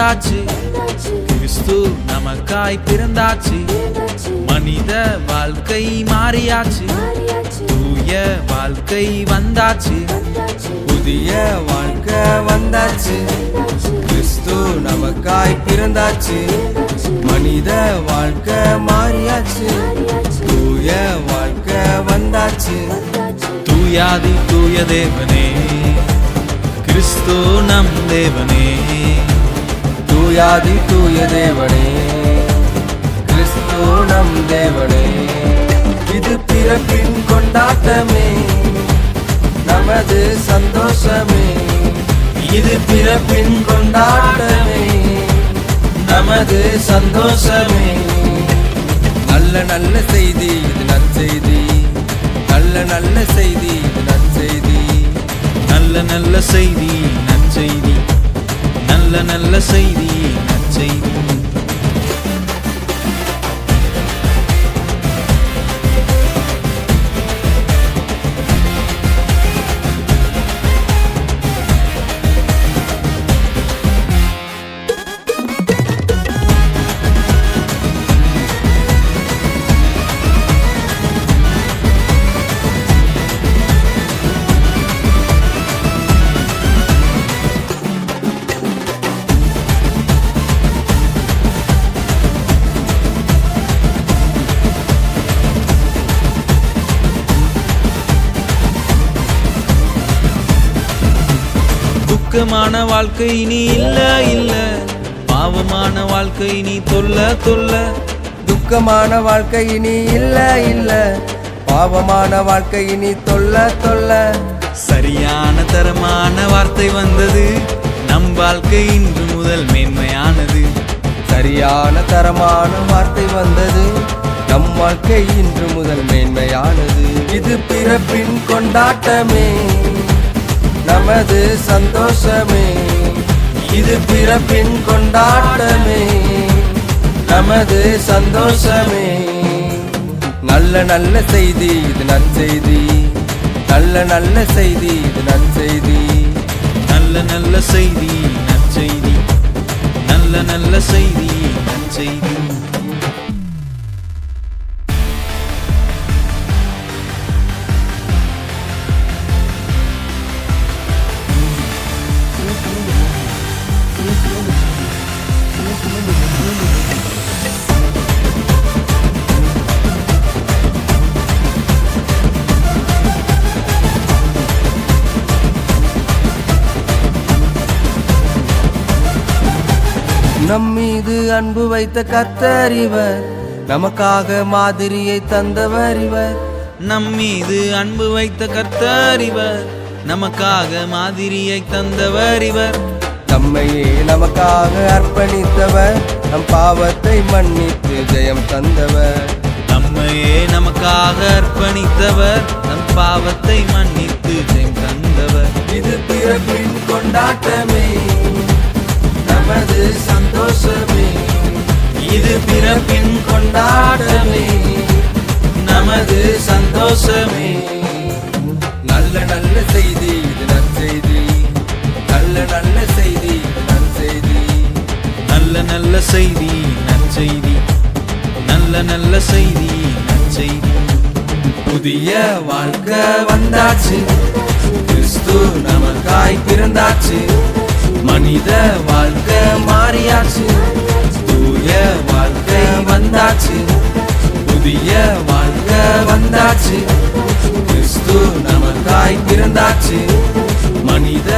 வந்தாச்சு, கிறிஸ்து நமக்காய் பிறந்தாச்சு. மனித வாழ்க்கை மாறியாச்சு, தூய வாழ்க்கை வந்தாச்சு, புதிய வாழ்க்கை வந்தாச்சு. கிறிஸ்து நமக்காய் பிறந்தாச்சு, மனித வாழ்க்கை மாறியாச்சு, தூய வாழ்க்கை வந்தாச்சு. தூயாதி தூய தேவனே, கிறிஸ்து நம் தேவனே. தூயாதி தூய தேவனே, கிறிஸ்து நம் தேவனே. இது பிறப்பின் கொண்டாட்டமே, நமது சந்தோஷமே. இது பிறப்பின் கொண்டாட்டமே, நமது சந்தோஷமே. நல்ல நல்ல செய்தி இது நற்செய்தி, நல்ல நல்ல செய்தி இது நற்செய்தி. நல்ல நல்ல செய்தி நற்செய்தி, நல்ல நல்ல செய்தி நற்செய்தி. துக்கமான வாழ்க்கை நீ இல்ல இல்ல, பாவமான வாழ்க்கை நீ தொல்ல தொல்ல. துக்கமான வாழ்க்கை இனி இல்ல இல்ல, பாவமான வாழ்க்கை இனி தொல்ல தொல்ல. சரியான தரமான வார்த்தை வந்தது, நம் வாழ்க்கை இன்று முதல் மேன்மையானது. சரியான தரமான வார்த்தை வந்தது, நம் வாழ்க்கை இன்று முதல் மேன்மையானது. இது பிறப்பின் கொண்டாட்டமே, நமது சந்தோஷமே. இது பிறப்பின் கொண்டாட்டமே, நமது சந்தோஷமே. நல்ல நல்ல செய்தி இது நற்செய்தி, நல்ல நல்ல செய்தி இது நற்செய்தி. நல்ல நல்ல செய்தி நற்செய்தி, நல்ல நல்ல செய்தி நற்செய்தி. நம்மீது அன்பு வைத்த கர்த்தர் இவர், நமக்காக மாதிரியை தந்தவர் இவர். நம்மீது அன்பு வைத்த கர்த்தர் இவர், நமக்காக மாதிரியை தந்தவர் இவர். நம்மையே நமக்காக அர்ப்பணித்தவர், நம் பாவத்தை மன்னித்து ஜெயம் தந்தவர். நம்மையே நமக்காக அர்ப்பணித்தவர், நம் பாவத்தை மன்னித்து ஜெயம் தந்தவர். இது பிறப்பின் கொண்டாட்டமே, நமது சந்தோஷமே. இது பிறப்பின் கொண்டாட்டமே, நமது சந்தோஷமே. நல்ல நல்ல செய்தி இது நற்செய்தி, நல்ல நல்ல செய்தி இது நற்செய்தி. நல்ல நல்ல செய்தி நற்செய்தி, நல்ல நல்ல செய்தி நற்செய்தி. புதிய வாழ்க்கை வந்தாச்சு, கிறிஸ்து நமக்காய் பிறந்தாச்சு, மனித வாழ்க்கை மாறியாச்சு, தூய வாழ்க்கை வந்தாச்சு, புதிய வாழ்க்கை வந்தாச்சு. கிறிஸ்து நமக்காய் பிறந்தாச்சு, மனித